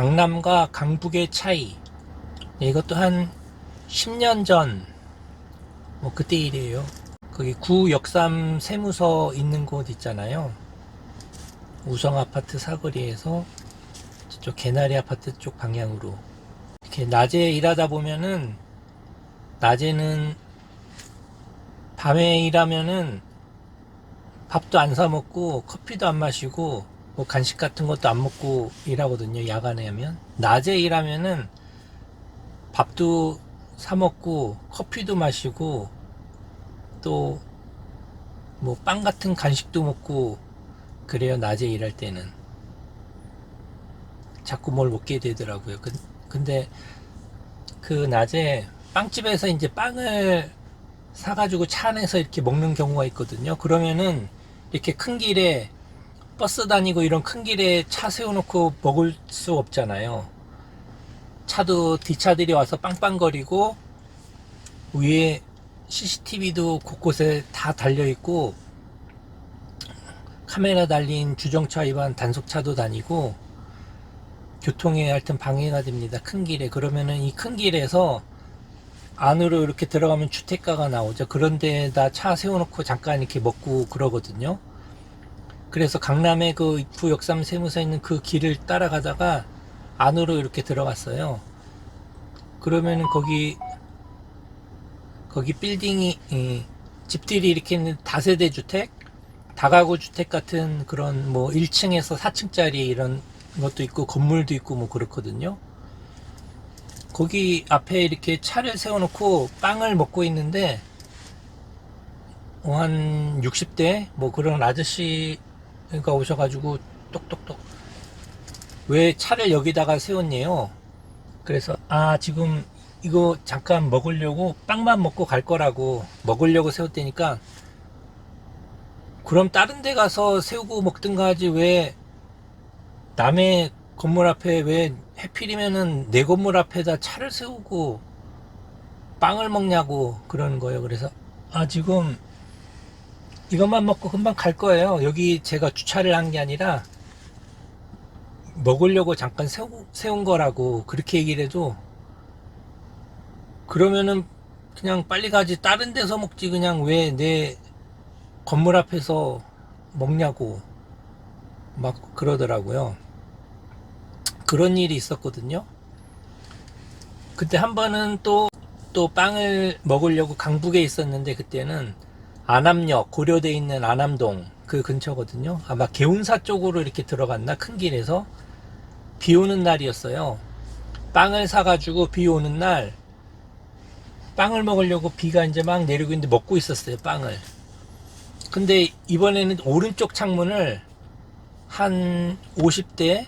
강남과 강북의 차이. 이것도 한 10년 전, 그때 일이에요. 거기 구역삼 세무서 있는 곳 있잖아요. 우성 아파트 사거리에서 저쪽 개나리 아파트 쪽 방향으로. 이렇게 낮에 일하다 보면은, 낮에는, 밤에 일하면은 밥도 안 사 먹고 커피도 안 마시고 뭐 간식 같은 것도 안 먹고 일하거든요. 야간에 하면. 낮에 일하면은 밥도 사 먹고 커피도 마시고 또 뭐 빵 같은 간식도 먹고 그래요. 낮에 일할 때는 자꾸 뭘 먹게 되더라고요. 근데 그 낮에 빵집에서 이제 빵을 사가지고 차 안에서 이렇게 먹는 경우가 있거든요. 그러면은 이렇게 큰 길에 버스 다니고 이런 큰 길에 차 세워놓고 먹을 수 없잖아요. 차도 뒷차들이 와서 빵빵거리고 위에 CCTV도 곳곳에 다 달려있고 카메라 달린 주정차 위반 단속차도 다니고 교통에 하여튼 방해가 됩니다. 큰 길에. 그러면은 이 큰 길에서 안으로 이렇게 들어가면 주택가가 나오죠. 그런 데다 차 세워놓고 잠깐 이렇게 먹고 그러거든요. 그래서 강남에 그 구역삼 세무서 있는 그 길을 따라가다가 안으로 이렇게 들어갔어요. 그러면은 거기 빌딩이 집들이 이렇게 있는 다세대 주택, 다가구 주택 같은 그런 뭐 1층에서 4층짜리 이런 것도 있고 건물도 있고 뭐 그렇거든요. 거기 앞에 이렇게 차를 세워놓고 빵을 먹고 있는데 한 60대 뭐 그런 아저씨가 오셔가지고 똑똑똑 왜 차를 여기다가 세웠네요. 그래서 지금 이거 잠깐 먹으려고 빵만 먹고 갈 거라고 먹으려고 세웠다니까 그럼 다른 데 가서 세우고 먹든가 하지 왜 남의 건물 앞에 왜 해필이면은 내 건물 앞에다 차를 세우고 빵을 먹냐고 그러는 거예요. 그래서 지금 이것만 먹고 금방 갈 거예요. 여기 제가 주차를 한 게 아니라 먹으려고 잠깐 세운 거라고 그렇게 얘기를 해도 그러면은 그냥 빨리 가지 다른 데서 먹지 그냥 왜 내 건물 앞에서 먹냐고 막 그러더라고요. 그런 일이 있었거든요. 그때 한 번은 또 빵을 먹으려고 강북에 있었는데 그때는 안암역 고려대에 있는 안암동 그 근처거든요. 아마 개운사 쪽으로 이렇게 들어갔나 큰 길에서 비 오는 날이었어요. 빵을 사가지고 비 오는 날 빵을 먹으려고 비가 이제 막 내리고 있는데 먹고 있었어요. 빵을. 근데 이번에는 오른쪽 창문을 한 50대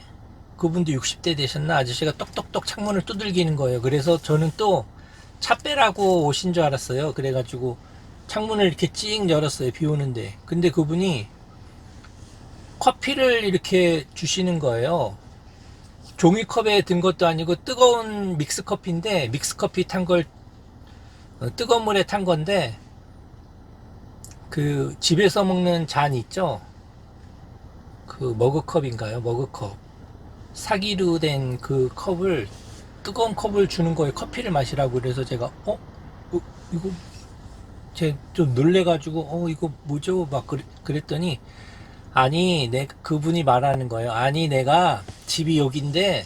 그분도 60대 되셨나 아저씨가 똑똑똑 창문을 두들기는 거예요. 그래서 저는 또 차 빼라고 오신 줄 알았어요. 그래가지고 창문을 이렇게 찡 열었어요. 비 오는데. 근데 그분이 커피를 이렇게 주시는 거예요. 종이컵에 든 것도 아니고 뜨거운 믹스커피인데 믹스커피 탄 걸 뜨거운 물에 탄 건데 그 집에서 먹는 잔 있죠? 그 머그컵인가요? 머그컵. 사기로 된 그 컵을 뜨거운 컵을 주는 거예요. 커피를 마시라고. 그래서 제가 이거 제 좀 놀래가지고 이거 뭐죠? 막 그랬더니 아니 그분이 말하는 거예요. 아니 내가 집이 여긴데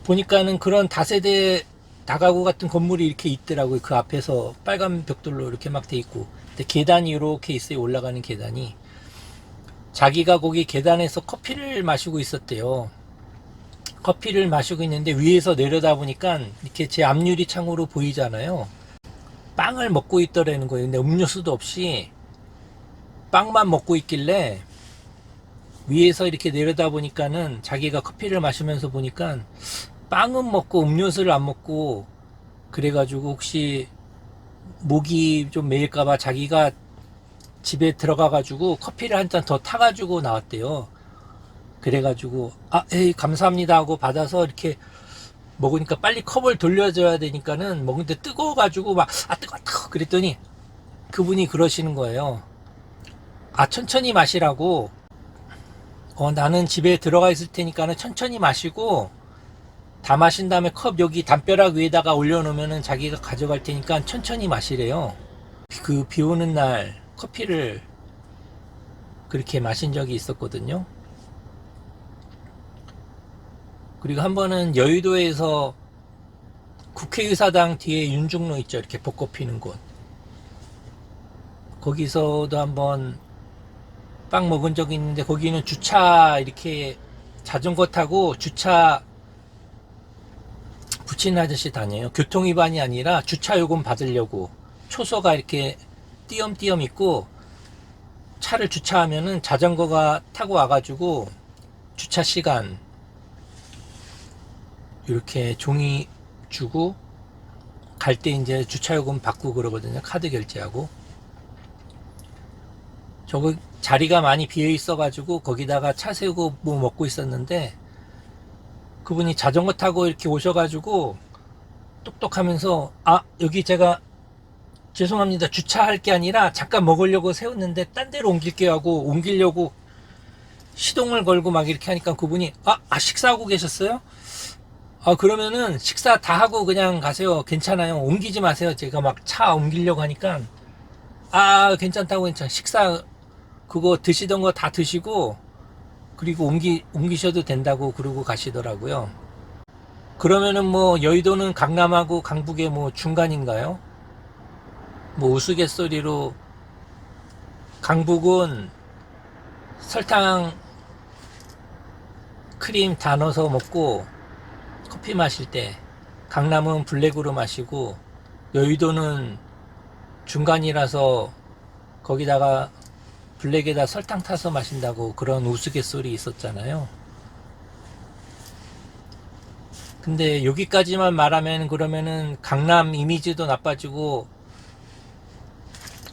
보니까는 그런 다세대 다가구 같은 건물이 이렇게 있더라고요. 그 앞에서 빨간 벽돌로 이렇게 막 돼 있고 근데 계단이 이렇게 있어요. 올라가는 계단이. 자기가 거기 계단에서 커피를 마시고 있었대요. 커피를 마시고 있는데 위에서 내려다 보니까 이렇게 제 앞유리 창으로 보이잖아요. 빵을 먹고 있더라는 거예요. 근데 음료수도 없이 빵만 먹고 있길래 위에서 이렇게 내려다 보니까는 자기가 커피를 마시면서 보니까 빵은 먹고 음료수를 안 먹고 그래가지고 혹시 목이 좀 메일까봐 자기가 집에 들어가가지고 커피를 한 잔 더 타가지고 나왔대요. 그래가지고 에이 감사합니다 하고 받아서 이렇게 먹으니까 빨리 컵을 돌려줘야 되니까는 먹는데 뜨거워가지고 막 뜨거워 그랬더니 그분이 그러시는 거예요. 천천히 마시라고 나는 집에 들어가 있을 테니까는 천천히 마시고, 다 마신 다음에 컵 여기 담벼락 위에다가 올려놓으면은 자기가 가져갈 테니까 천천히 마시래요. 그 비 오는 날 커피를 그렇게 마신 적이 있었거든요. 그리고 한 번은 여의도에서 국회의사당 뒤에 윤중로 있죠. 이렇게 벚꽃 피는 곳. 거기서도 한번 빵 먹은 적이 있는데, 거기는 주차 이렇게 자전거 타고 주차 붙이는 아저씨 다녀요. 교통위반이 아니라 주차 요금 받으려고 초소가 이렇게 띄엄띄엄 있고, 차를 주차하면은 자전거가 타고 와가지고 주차 시간 이렇게 종이 주고 갈 때 이제 주차요금 받고 그러거든요. 카드 결제하고. 저거 자리가 많이 비어 있어가지고 거기다가 차 세우고 뭐 먹고 있었는데, 그분이 자전거 타고 이렇게 오셔가지고 똑똑하면서, 여기 제가 죄송합니다, 주차할 게 아니라 잠깐 먹으려고 세웠는데 딴 데로 옮길게요 하고 옮기려고 시동을 걸고 막 이렇게 하니까, 그분이 식사하고 계셨어요? 그러면은 식사 다 하고 그냥 가세요. 괜찮아요. 옮기지 마세요. 제가 막 차 옮기려고 하니까, 괜찮다고. 괜찮아. 식사 그거 드시던 거 다 드시고 그리고 옮기셔도 된다고 그러고 가시더라고요. 그러면은 뭐 여의도는 강남하고 강북의 뭐 중간인가요? 뭐 우스갯소리로 강북은 설탕 크림 다 넣어서 먹고 커피 마실 때, 강남은 블랙으로 마시고 여의도는 중간이라서 거기다가 블랙에다 설탕 타서 마신다고 그런 우스갯소리 있었잖아요. 근데 여기까지만 말하면, 그러면은 강남 이미지도 나빠지고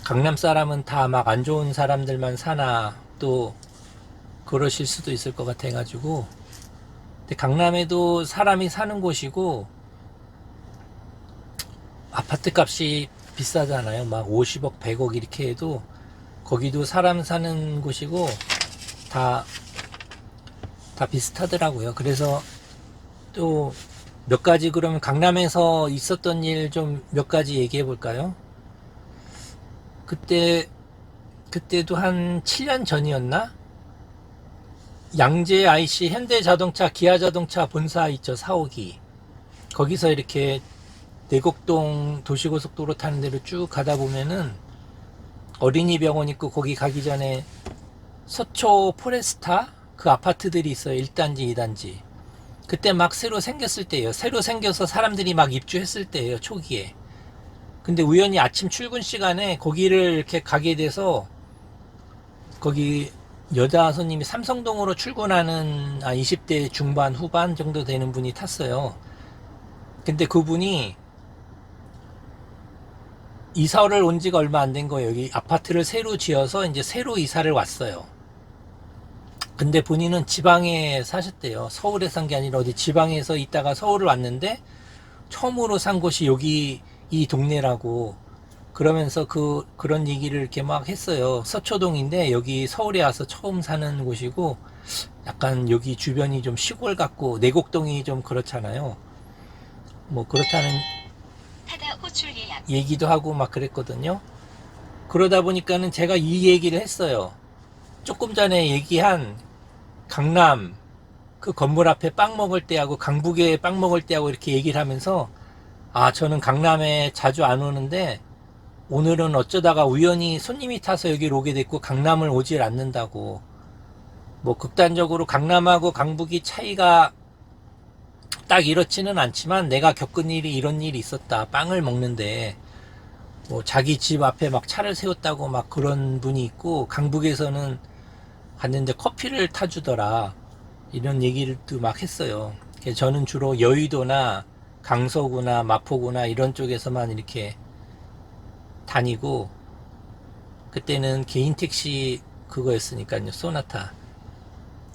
강남 사람은 다 막 안 좋은 사람들만 사나 또 그러실 수도 있을 것 같아 가지고. 근데 강남에도 사람이 사는 곳이고 아파트 값이 비싸잖아요. 막 50억 100억 이렇게 해도 거기도 사람 사는 곳이고 다 비슷하더라고요. 그래서 또 몇 가지, 그러면 강남에서 있었던 일 좀 몇 가지 얘기해 볼까요? 그때도 한 7년 전이었나? 양재 IC 현대자동차 기아자동차 본사 있죠, 4호기. 거기서 이렇게 내곡동 도시고속도로 타는 데로 쭉 가다 보면은 어린이병원 있고, 거기 가기 전에 서초 포레스타 그 아파트들이 있어요. 1단지 2단지. 그때 막 새로 생겼을 때예요. 새로 생겨서 사람들이 막 입주했을 때예요, 초기에. 근데 우연히 아침 출근 시간에 거기를 이렇게 가게 돼서, 거기 여자 손님이 삼성동으로 출근하는 20대 중반 후반 정도 되는 분이 탔어요. 근데 그분이 이사를 온 지가 얼마 안 된 거예요. 여기 아파트를 새로 지어서 이제 새로 이사를 왔어요. 근데 본인은 지방에 사셨대요. 서울에 산 게 아니라 어디 지방에서 있다가 서울을 왔는데 처음으로 산 곳이 여기 이 동네라고 그러면서 그런 얘기를 이렇게 막 했어요. 서초동인데 여기 서울에 와서 처음 사는 곳이고, 약간 여기 주변이 좀 시골 같고 내곡동이 좀 그렇잖아요. 뭐 그렇다는 얘기도 하고 막 그랬거든요. 그러다 보니까는 제가 이 얘기를 했어요. 조금 전에 얘기한 강남 그 건물 앞에 빵 먹을 때하고 강북에 빵 먹을 때하고 이렇게 얘기를 하면서, 저는 강남에 자주 안 오는데 오늘은 어쩌다가 우연히 손님이 타서 여기로 오게 됐고 강남을 오질 않는다고. 뭐 극단적으로 강남하고 강북이 차이가 딱 이렇지는 않지만 내가 겪은 일이 이런 일이 있었다. 빵을 먹는데 뭐 자기 집 앞에 막 차를 세웠다고 막 그런 분이 있고, 강북에서는 갔는데 커피를 타주더라, 이런 얘기를 또 막 했어요. 저는 주로 여의도나 강서구나 마포구나 이런 쪽에서만 이렇게 다니고, 그때는 개인 택시 그거였으니까요, 소나타.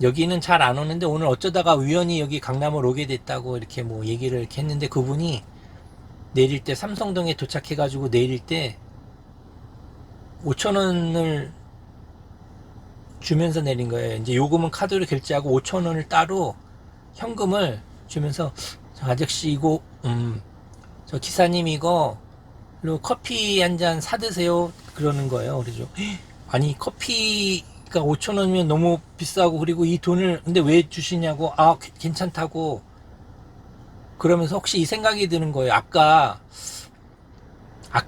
여기는 잘 안 오는데 오늘 어쩌다가 우연히 여기 강남을 오게 됐다고 이렇게 뭐 얘기를 이렇게 했는데, 그분이 내릴 때 삼성동에 도착해가지고 내릴 때 5,000원을 주면서 내린 거예요. 이제 요금은 카드로 결제하고 5천 원을 따로 현금을 주면서 저 아저씨 이거 저 기사님 이거 커피 한 잔 사드세요 그러는 거예요. 그래서 아니 커피가 5천 원이면 너무 비싸고 그리고 이 돈을 근데 왜 주시냐고 아 괜찮다고 그러면서 혹시 이 생각이 드는 거예요. 아까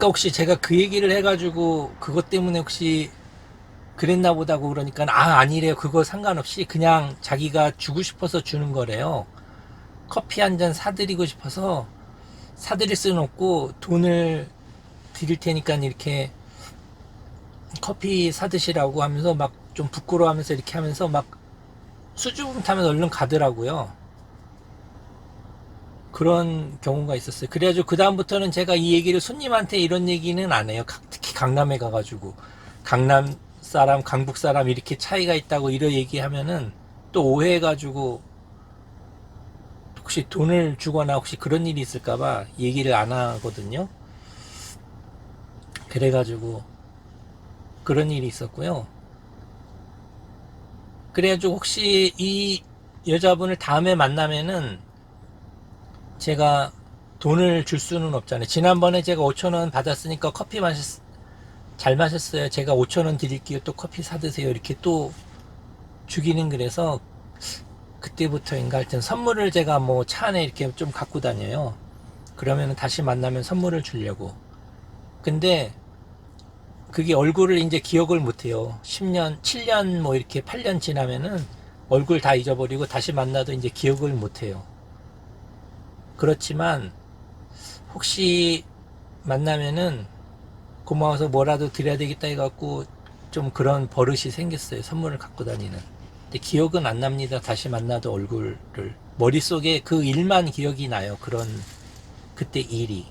혹시 제가 그 얘기를 해가지고 그것 때문에 혹시 그랬나 보다고 그러니까 아니래요. 그거 상관없이 그냥 자기가 주고 싶어서 주는 거래요. 커피 한 잔 사드리고 싶어서 사드릴 수는 없고 돈을 드릴 테니까 이렇게 커피 사드시라고 하면서 막 좀 부끄러워하면서 이렇게 하면서 막 수줍음 타면서 얼른 가더라고요. 그런 경우가 있었어요. 그래가지고 그 다음부터는 제가 이 얘기를 손님한테 이런 얘기는 안 해요. 특히 강남에 가가지고 강남 사람, 강북 사람 이렇게 차이가 있다고 이런 얘기하면은 또 오해해가지고 혹시 돈을 주거나 혹시 그런 일이 있을까봐 얘기를 안 하거든요. 그래가지고 그런 일이 있었고요. 그래가지고 혹시 이 여자분을 다음에 만나면은 제가 돈을 줄 수는 없잖아요. 지난번에 제가 5천 원 받았으니까 커피 잘 마셨어요. 제가 5천 원 드릴게요. 또 커피 사드세요. 이렇게 또 주기는 그래서 그때부터인가 하여튼 선물을 제가 뭐 차 안에 이렇게 좀 갖고 다녀요. 그러면 다시 만나면 선물을 주려고. 근데 그게 얼굴을 이제 기억을 못해요. 10년, 7년 뭐 이렇게 8년 지나면은 얼굴 다 잊어버리고 다시 만나도 이제 기억을 못해요. 그렇지만 혹시 만나면은 고마워서 뭐라도 드려야 되겠다 해갖고 좀 그런 버릇이 생겼어요. 선물을 갖고 다니는. 근데 기억은 안 납니다. 다시 만나도 얼굴을. 머릿속에 그 일만 기억이 나요. 그런, 그때 일이.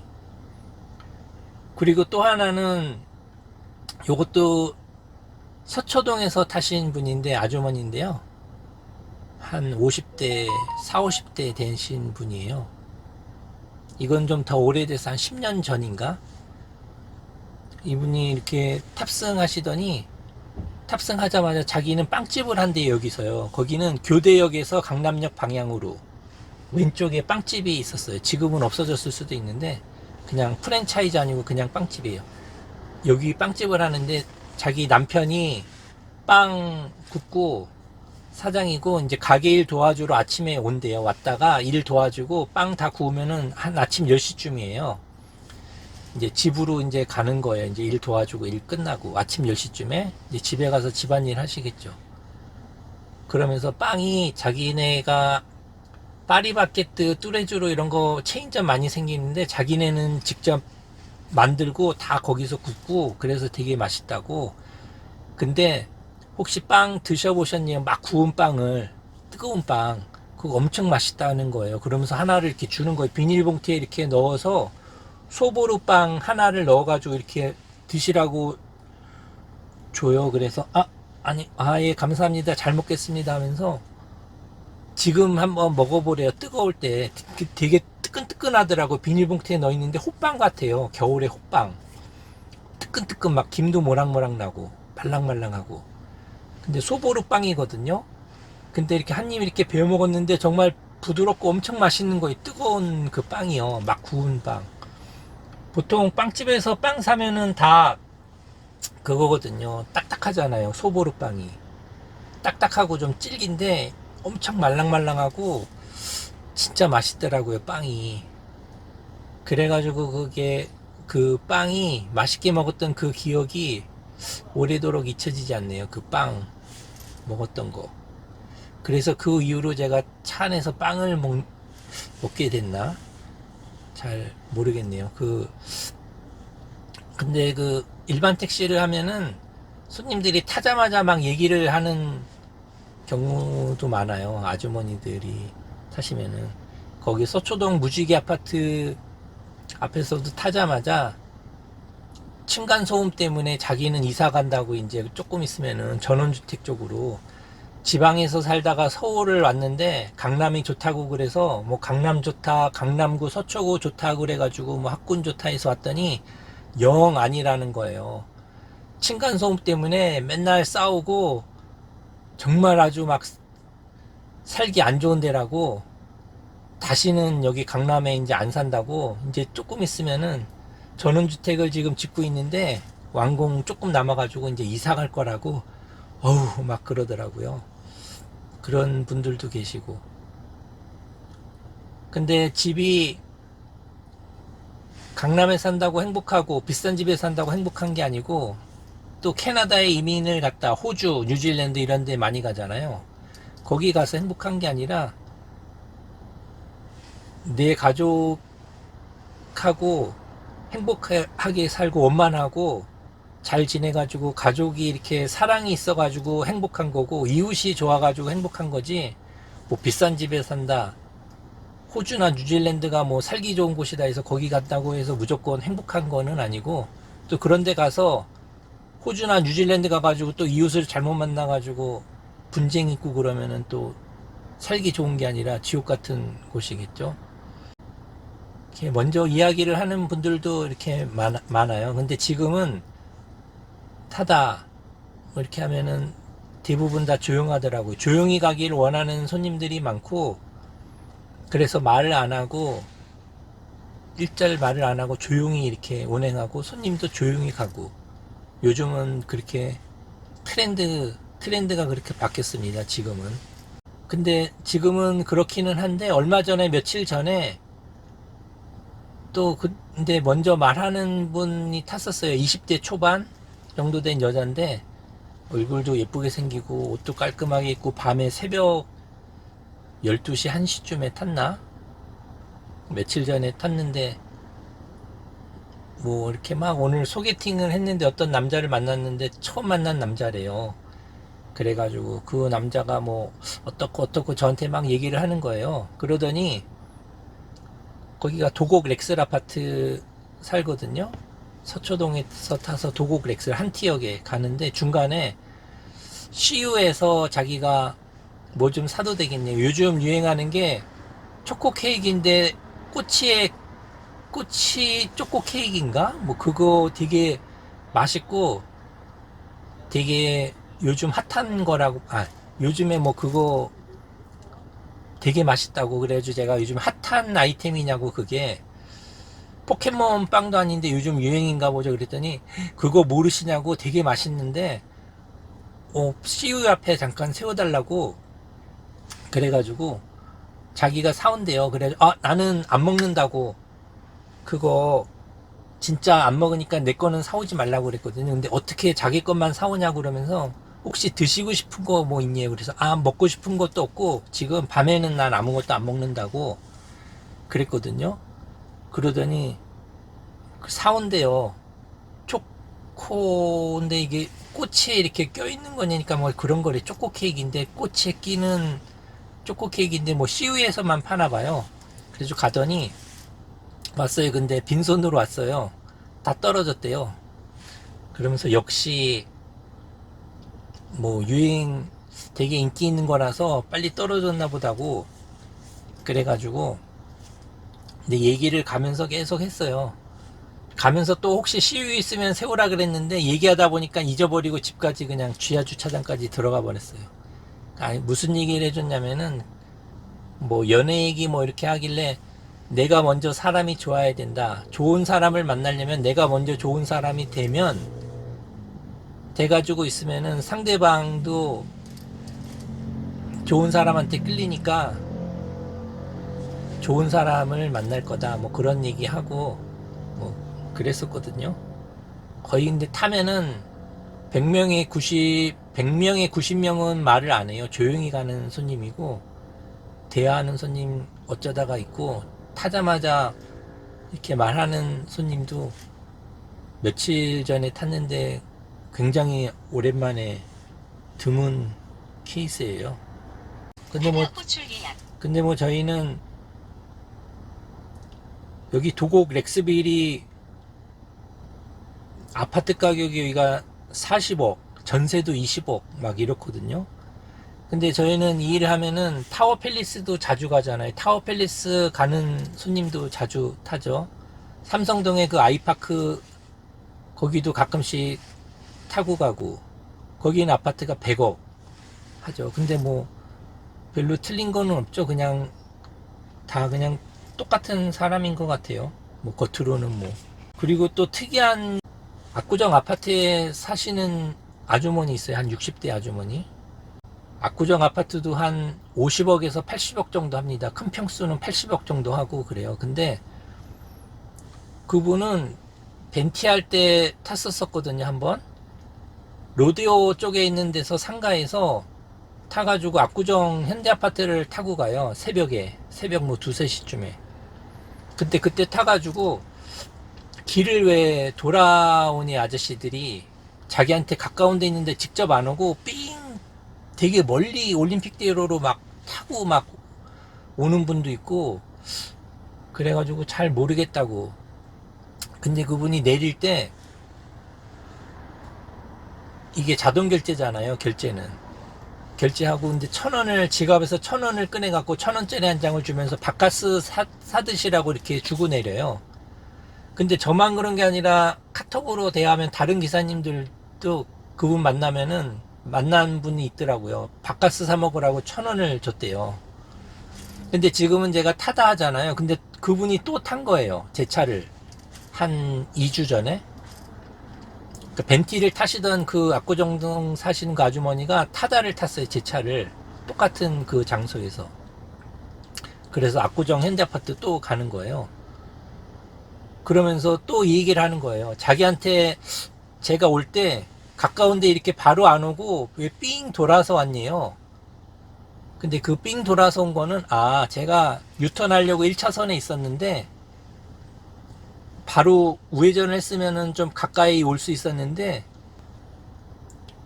그리고 또 하나는 요것도 서초동에서 타신 분인데 아주머니인데요. 한 50대, 4, 50대 되신 분이에요. 이건 좀 더 오래돼서 한 10년 전인가? 이분이 이렇게 탑승하시더니 탑승하자마자 자기는 빵집을 한대 여기서요. 거기는 교대역에서 강남역 방향으로 왼쪽에 빵집이 있었어요. 지금은 없어졌을 수도 있는데 그냥 프랜차이즈 아니고 그냥 빵집이에요. 여기 빵집을 하는데 자기 남편이 빵 굽고 사장이고 이제 가게 일 도와주러 아침에 온대요. 왔다가 일 도와주고 빵 다 구우면은 한 아침 10시쯤이에요. 이제 집으로 이제 가는 거예요. 이제 일 도와주고 일 끝나고 아침 10시쯤에 이제 집에 가서 집안일 하시겠죠. 그러면서 빵이 자기네가 파리바게뜨, 뚜레쥬로 이런 거 체인점 많이 생기는데 자기네는 직접 만들고 다 거기서 굽고 그래서 되게 맛있다고. 근데 혹시 빵 드셔보셨냐면 막 구운 빵을 뜨거운 빵 그거 엄청 맛있다는 거예요. 그러면서 하나를 이렇게 주는 거예요. 비닐봉투에 이렇게 넣어서 소보루빵 하나를 넣어가지고 이렇게 드시라고 줘요. 그래서 예 감사합니다 잘 먹겠습니다 하면서 지금 한번 먹어보래요. 뜨거울 때 되게 뜨끈뜨끈하더라고. 비닐봉투에 넣어있는데 호빵 같아요. 겨울에 호빵 뜨끈뜨끈 막 김도 모락모락 나고 말랑말랑하고 근데 소보루 빵이거든요. 근데 이렇게 한 입 이렇게 베어 먹었는데 정말 부드럽고 엄청 맛있는 거예요. 뜨거운 그 빵이요. 막 구운 빵. 보통 빵집에서 빵 사면은 다 그거거든요. 딱딱하잖아요. 소보루 빵이. 딱딱하고 좀 질긴데 엄청 말랑말랑하고 진짜 맛있더라고요. 빵이. 그래가지고 그게 그 빵이 맛있게 먹었던 그 기억이 오래도록 잊혀지지 않네요. 그 빵 먹었던 거. 그래서 그 이후로 제가 차 안에서 빵을 먹게 됐나? 잘 모르겠네요. 근데 그 일반 택시를 하면은 손님들이 타자마자 막 얘기를 하는 경우도 많아요. 아주머니들이 타시면은 거기 서초동 무지개 아파트 앞에서도 타자마자 층간소음 때문에 자기는 이사 간다고 이제 조금 있으면은 전원주택 쪽으로 지방에서 살다가 서울을 왔는데 강남이 좋다고 그래서 뭐 강남 좋다, 강남구 서초구 좋다 그래가지고 뭐 학군 좋다 해서 왔더니 영 아니라는 거예요. 층간소음 때문에 맨날 싸우고 정말 아주 막 살기 안 좋은 데라고 다시는 여기 강남에 이제 안 산다고 이제 조금 있으면은 전원주택을 지금 짓고 있는데 완공 조금 남아가지고 이제 이사 갈 거라고 어우 막 그러더라고요. 그런 분들도 계시고. 근데 집이 강남에 산다고 행복하고 비싼 집에 산다고 행복한 게 아니고 또 캐나다에 이민을 갔다 호주, 뉴질랜드 이런 데 많이 가잖아요. 거기 가서 행복한 게 아니라 내 가족하고 행복하게 살고 원만하고 잘 지내가지고 가족이 이렇게 사랑이 있어가지고 행복한 거고 이웃이 좋아가지고 행복한 거지 뭐 비싼 집에 산다 호주나 뉴질랜드가 뭐 살기 좋은 곳이다 해서 거기 갔다고 해서 무조건 행복한 거는 아니고 또 그런 데 가서 호주나 뉴질랜드 가가지고 또 이웃을 잘못 만나가지고 분쟁 있고 그러면은 또 살기 좋은 게 아니라 지옥 같은 곳이겠죠. 이렇게 먼저 이야기를 하는 분들도 이렇게 많아요. 근데 지금은 타다 뭐 이렇게 하면은 대부분 다 조용하더라고요. 조용히 가기를 원하는 손님들이 많고 그래서 말을 안 하고 일절 말을 안 하고 조용히 이렇게 운행하고 손님도 조용히 가고 요즘은 그렇게 트렌드가 그렇게 바뀌었습니다. 지금은. 근데 지금은 그렇기는 한데 얼마 전에 며칠 전에 또 근데 먼저 말하는 분이 탔었어요. 20대 초반 정도 된 여잔데 얼굴도 예쁘게 생기고 옷도 깔끔하게 입고 밤에 새벽 12시 1시쯤에 탔나? 며칠 전에 탔는데 뭐 이렇게 막 오늘 소개팅을 했는데 어떤 남자를 만났는데 처음 만난 남자래요. 그래가지고 그 남자가 뭐 어떻고 저한테 막 얘기를 하는 거예요. 그러더니 거기가 도곡 렉슬 아파트 살거든요. 서초동에서 타서 도곡 렉슬 한티역에 가는데 중간에 CU에서 자기가 뭐 좀 사도 되겠네요. 요즘 유행하는 게 초코 케이크인데 꼬치 초코 케이크인가? 뭐 그거 되게 맛있고 되게 요즘 핫한 거라고 요즘에 뭐 그거 되게 맛있다고 그래가지고 제가 요즘 핫한 아이템이냐고 그게 포켓몬 빵도 아닌데 요즘 유행인가 보죠 그랬더니 그거 모르시냐고 되게 맛있는데 CU 앞에 잠깐 세워달라고 그래가지고 자기가 사온대요. 그래 나는 안 먹는다고 그거 진짜 안 먹으니까 내 거는 사오지 말라고 그랬거든요. 근데 어떻게 자기 것만 사오냐고 그러면서 혹시 드시고 싶은 거 뭐 있니? 그래서 먹고 싶은 것도 없고 지금 밤에는 난 아무것도 안 먹는다고 그랬거든요. 그러더니 사온대요. 초코인데 이게 꼬치에 이렇게 껴있는 거니까 뭐 그런 거래. 초코 케이크인데 꼬치에 끼는 초코 케이크인데 뭐 CU에서만 파나 봐요. 그래서 가더니 왔어요. 근데 빈손으로 왔어요. 다 떨어졌대요. 그러면서 역시 뭐 유행 되게 인기 있는 거라서 빨리 떨어졌나 보다고 그래가지고 근데 얘기를 가면서 계속 했어요. 가면서 또 혹시 CU 있으면 세우라 그랬는데 얘기하다 보니까 잊어버리고 집까지 그냥 지하 주차장까지 들어가 버렸어요. 아니 무슨 얘기를 해줬냐면은 뭐 연애 얘기 뭐 이렇게 하길래 내가 먼저 사람이 좋아야 된다. 좋은 사람을 만나려면 내가 먼저 좋은 사람이 되면 돼가지고 있으면은 상대방도 좋은 사람한테 끌리니까 좋은 사람을 만날 거다. 뭐 그런 얘기하고 뭐 그랬었거든요. 거의 근데 타면은 100명의 90명은 말을 안 해요. 조용히 가는 손님이고 대화하는 손님 어쩌다가 있고 타자마자 이렇게 말하는 손님도 며칠 전에 탔는데 굉장히 오랜만에 드문 케이스예요. 근데 뭐 저희는 여기 도곡 렉스빌이 아파트 가격이 여기가 40억, 전세도 20억 막 이렇거든요. 근데 저희는 이 일을 하면은 타워 팰리스도 자주 가잖아요. 타워 팰리스 가는 손님도 자주 타죠. 삼성동의 그 아이파크 거기도 가끔씩 타고 가고 거기는 아파트가 100억 하죠. 근데 뭐 별로 틀린 거는 없죠. 그냥 다 그냥 똑같은 사람인 것 같아요. 뭐 겉으로는 뭐. 그리고 또 특이한 압구정 아파트에 사시는 아주머니 있어요. 한 60대 아주머니. 압구정 아파트도 한 50억에서 80억 정도 합니다. 큰 평수는 80억 정도 하고 그래요. 근데 그분은 벤티할 때 탔었거든요. 한번 로데오 쪽에 있는 데서 상가에서 타가지고 압구정 현대아파트를 타고 가요. 새벽 뭐 2, 3시쯤에. 근데 그때 타가지고 길을 왜 돌아오니 아저씨들이 자기한테 가까운 데 있는데 직접 안 오고 삥 되게 멀리 올림픽대로로 막 타고 막 오는 분도 있고 그래가지고 잘 모르겠다고. 근데 그분이 내릴 때 이게 자동 결제잖아요. 결제하고 근데 1,000원을 지갑에서 1,000원을 꺼내갖고 1,000원짜리 한 장을 주면서 바카스 사드시라고 이렇게 주고 내려요. 근데 저만 그런 게 아니라 카톡으로 대화하면 다른 기사님들도 그분 만난 분이 있더라고요. 바카스 사 먹으라고 1,000원을 줬대요. 근데 지금은 제가 타다 하잖아요. 근데 그분이 또 탄 거예요. 제 차를. 한 2주 전에. 그 벤티를 타시던 그 압구정동 사시는 그 아주머니가 타다를 탔어요. 제 차를. 똑같은 그 장소에서. 그래서 압구정 현대아파트 또 가는 거예요. 그러면서 또 이 얘기를 하는 거예요. 자기한테 제가 올 때 가까운데 이렇게 바로 안 오고 왜 삥 돌아서 왔니요? 근데 그 삥 돌아서 온 거는 제가 유턴하려고 1차선에 있었는데 바로 우회전을 했으면은 좀 가까이 올 수 있었는데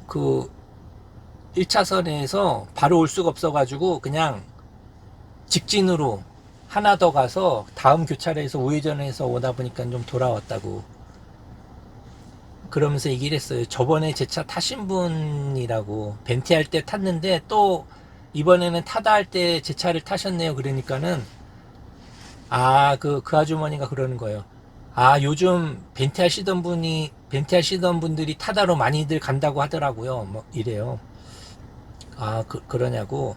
그 1차선에서 바로 올 수가 없어가지고 그냥 직진으로 하나 더 가서 다음 교차로에서 우회전해서 오다 보니까 좀 돌아왔다고 그러면서 얘기를 했어요. 저번에 제 차 타신 분이라고 벤티 할 때 탔는데 또 이번에는 타다 할 때 제 차를 타셨네요. 그러니까는 그 아주머니가 그러는 거예요. 요즘 벤티 하시던 분들이 타다로 많이들 간다고 하더라고요. 뭐 이래요. 그러냐고.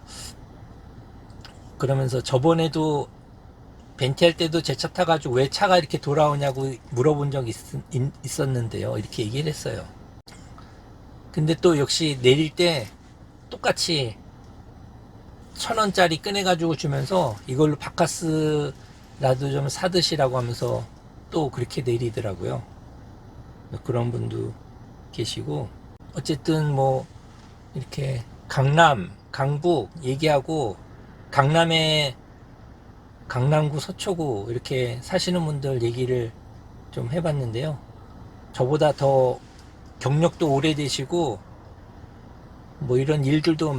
그러면서 저번에도 벤티 할 때도 제 차 타가지고 왜 차가 이렇게 돌아오냐고 물어본 적 있었는데요. 이렇게 얘기를 했어요. 근데 또 역시 내릴 때 똑같이 1,000원짜리 꺼내가지고 주면서 이걸로 바카스라도 좀 사드시라고 하면서 또 그렇게 내리더라고요. 그런 분도 계시고 어쨌든 뭐 이렇게 강남, 강북 얘기하고 강남구, 서초구 이렇게 사시는 분들 얘기를 좀 해봤는데요. 저보다 더 경력도 오래되시고 뭐 이런 일들도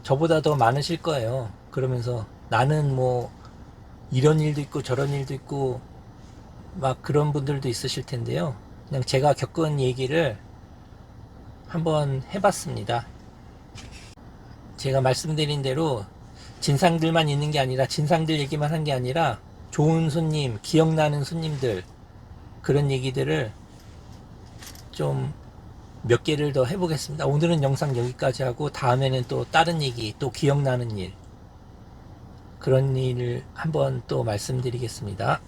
저보다 더 많으실 거예요. 그러면서 나는 뭐 이런 일도 있고 저런 일도 있고 막 그런 분들도 있으실 텐데요. 그냥 제가 겪은 얘기를 한번 해봤습니다. 제가 말씀드린 대로 진상들만 있는 게 아니라 진상들 얘기만 한 게 아니라 좋은 손님, 기억나는 손님들 그런 얘기들을 좀 몇 개를 더 해보겠습니다. 오늘은 영상 여기까지 하고 다음에는 또 다른 얘기, 또 기억나는 일 그런 일을 한번 또 말씀드리겠습니다.